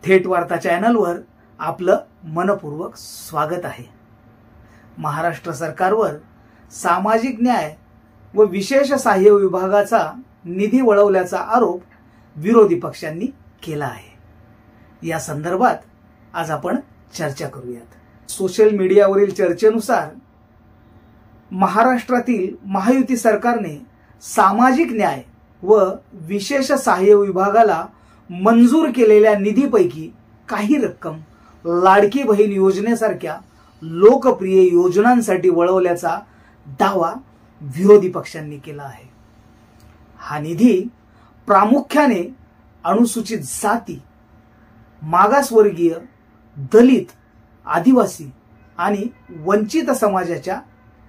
थेट वार्ता चॅनलवर आपलं मनपूर्वक स्वागत आहे। महाराष्ट्र सरकारवर सामाजिक न्याय व विशेष सहाय्य विभागाचा निधी वळवल्याचा आरोप विरोधी पक्षांनी केला आहे। या संदर्भात आज आपण चर्चा करूयात। सोशल मीडियावरील चर्चेनुसार महाराष्ट्रातील महायुती सरकारने सामाजिक न्याय व विशेष सहाय्य विभागाला मंजूर केलेल्या निधीपैकी काही रक्कम लाडकी बहीण योजनेसारख्या लोकप्रिय योजनांसाठी वळवल्याचा दावा विरोधी पक्षांनी केला आहे। हा निधी प्रामुख्याने अनुसूचित जाती, मागासवर्गीय, दलित, आदिवासी आणि वंचित समाजाच्या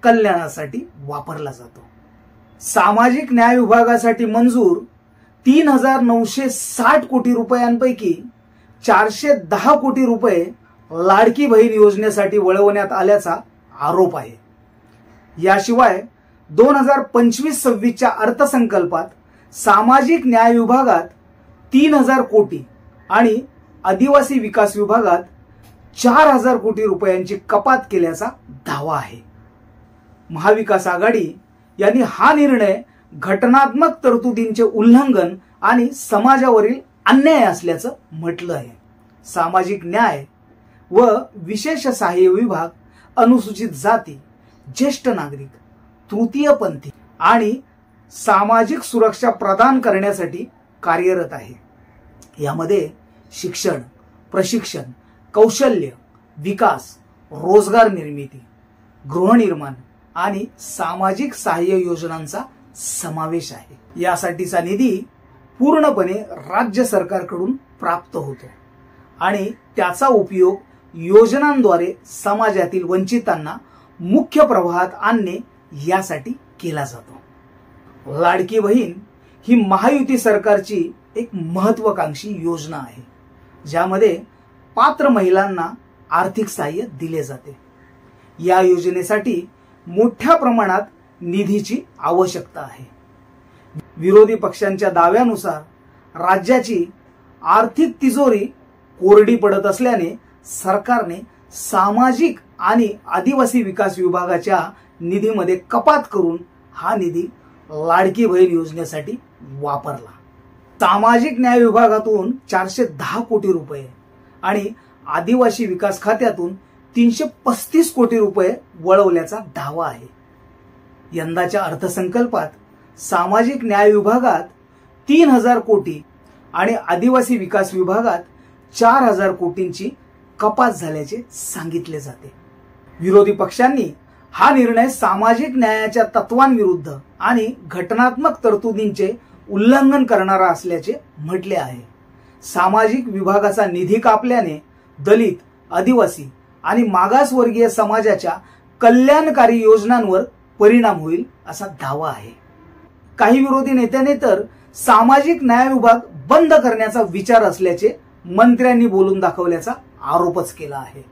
कल्याणासाठी वापरला जातो। सामाजिक न्याय विभागासाठी मंजूर 3,960 कोटी रुपयांपैकी 410 कोटी रुपये लाडकी बहीण योजनेसाठी वळवण्यात आल्याचा आरोप आहे। याशिवाय 2025-26च्या अर्थसंकल्पात सामाजिक न्याय विभागात 3,000 कोटी आणि आदिवासी विकास विभागात 4,000 कोटी रुपयांची कपात केल्याचा दावा आहे। महाविकास आघाडी यांनी हा निर्णय घटनात्मक तरतुदींचे उल्लंघन आणि समाजावरील अन्याय असल्याचं म्हटलं आहे। सामाजिक न्याय व विशेष सहाय्य विभाग अनुसूचित जाती, ज्येष्ठ नागरिक, तृतीयपंथी आणि सामाजिक सुरक्षा प्रदान करण्यासाठी कार्यरत आहे। यामध्ये शिक्षण, प्रशिक्षण, कौशल्य विकास, रोजगार निर्मिती, गृहनिर्माण आणि सामाजिक सहाय्य योजनांचा समावेश आहे। यासाठीचा निधी पूर्णपणे राज्य सरकारकडून प्राप्त होतो आणि त्याचा उपयोग योजनांद्वारे समाजातील वंचितांना मुख्य प्रवाहात आणणे यासाठी केला जातो। लाडकी बहीण ही महायुती सरकारची एक महत्त्वाकांक्षी योजना आहे, ज्यामध्ये पात्र महिलांना आर्थिक सहाय्य दिले जाते। या योजनेसाठी मोठ्या प्रमाणात निधीची आवश्यकता आहे। विरोधी पक्षांच्या दाव्यानुसार राज्याची आर्थिक तिजोरी कोरडी पडत असल्याने सरकारने सामाजिक आणि आदिवासी विकास विभागाच्या निधीमध्ये कपात करून हा निधी लाडकी बहीण योजनेसाठी वापरला। सामाजिक न्याय विभागातून 410 कोटी रुपये आणि आदिवासी विकास खात्यातून 335 कोटी रुपये वळवल्याचा दावा आहे। यंदाच्या अर्थसंकल्पात सामाजिक न्याय विभागात 3,000 कोटी आणि आदिवासी विकास विभागात 4,000 कोटींची कपात झाल्याचे सांगितले जाते। विरोधी पक्षांनी हा निर्णय सामाजिक न्यायाच्या तत्वांविरुद्ध आणि घटनात्मक तरतुदींचे उल्लंघन करणारा असल्याचे म्हटले आहे। सामाजिक विभागाचा निधी कापल्याने दलित, आदिवासी आणि मागासवर्गीय समाजाच्या कल्याणकारी योजनांवर परिणाम होईल असा दावा आहे। काही विरोधी नेत्यांनी तर सामाजिक न्याय विभाग बंद करण्याचा विचार असल्याचे मंत्र्यांनी बोलून दाखवल्याचा आरोपच केला आहे,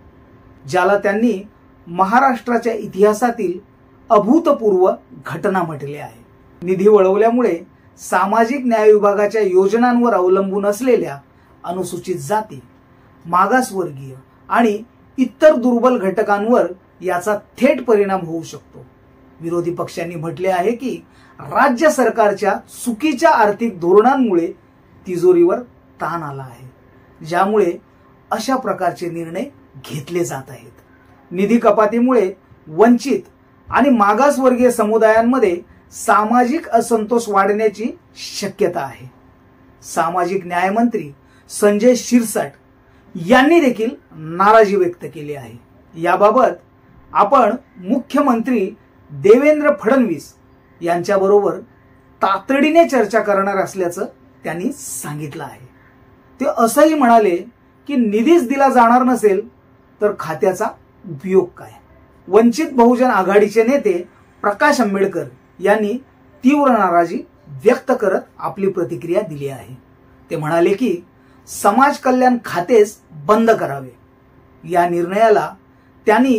ज्याला त्यांनी महाराष्ट्राच्या इतिहासातील अभूतपूर्व घटना म्हटले आहे। निधी वळवल्यामुळे सामाजिक न्याय विभागाच्या योजनांवर अवलंबून असलेल्या अनुसूचित जाती, मागासवर्गीय आणि इतर दुर्बल घटकांवर याचा थेट परिणाम होऊ शकतो। विरोधी पक्षांनी म्हटले आहे की राज्य सरकारच्या चुकीच्या आर्थिक धोरणांमुळे तिजोरीवर ताण आला आहे, ज्यामुळे अशा प्रकारचे निर्णय घेतले जात आहेत। निधी कपातीमुळे वंचित आणि मागासवर्गीय समुदायांमध्ये सामाजिक असंतोष वाढण्याची शक्यता आहे। सामाजिक न्याय मंत्री संजय शिरसाट यांनी देखील नाराजी व्यक्त केली आहे। याबाबत आपण मुख्यमंत्री देवेंद्र फडणवीस यांच्याबरोबर तातडीने चर्चा करणार असल्याचं त्यांनी सांगितलं आहे। ते असंही म्हणाले की निधीच दिला जाणार नसेल तर खात्याचा उपयोग काय। वंचित बहुजन आघाडीचे नेते प्रकाश आंबेडकर यांनी तीव्र नाराजी व्यक्त करत आपली प्रतिक्रिया दिली आहे। ते म्हणाले की समाज कल्याण खातेच बंद करावे। या निर्णयाला त्यांनी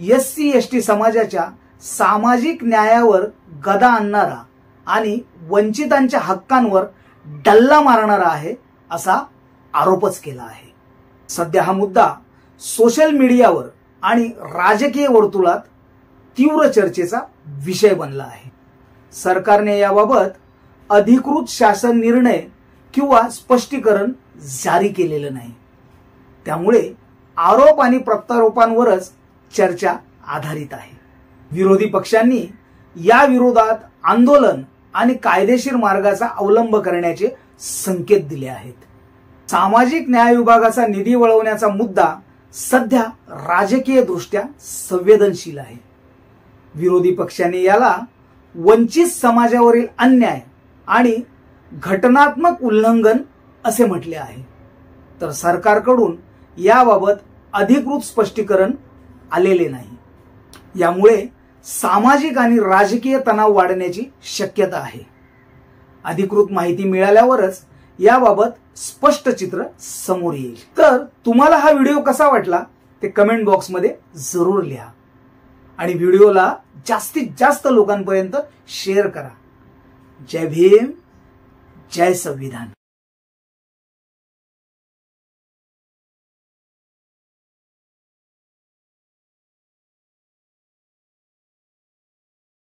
SC/ST समाजाच्या सामाजिक न्यायावर गदा आणणारा आणि वंचितांच्या हक्कांवर डल्ला मारणारा आहे असा आरोपच केला आहे। सध्या हा मुद्दा सोशल मीडियावर आणि राजकीय वर्तुळात तीव्र चर्चेचा विषय बनला आहे। सरकारने याबाबत अधिकृत शासन निर्णय किंवा स्पष्टीकरण जारी केलेलं नाही, त्यामुळे आरोप आणि प्रत्यारोपांवरच चर्चा आधारित आहे। विरोधी पक्षांनी या विरोधात आंदोलन आणि कायदेशीर मार्गाचा अवलंब करण्याचे संकेत दिले आहेत। सामाजिक न्याय विभागाचा निधी वळवण्याचा मुद्दा सध्या राजकीय दृष्ट्या संवेदनशील आहे। विरोधी पक्षांनी याला वंचित समाजावरील अन्याय आणि घटनात्मक उल्लंघन असे म्हटले आहे, तर सरकारकडून याबाबत अधिकृत स्पष्टीकरण आलेले नाही। यामुळे सामाजिक आणि राजकीय तणाव वाढण्याची शक्यता आहे। अधिकृत माहिती मिळाल्यावरच याबाबत स्पष्ट चित्र समोर येईल। तर तुम्हाला हा व्हिडिओ कसा वाटला ते कमेंट बॉक्समध्ये जरूर लिहा आणि व्हिडिओला जास्तीत जास्त लोकांपर्यंत शेअर करा। जय भीम, जय संविधान।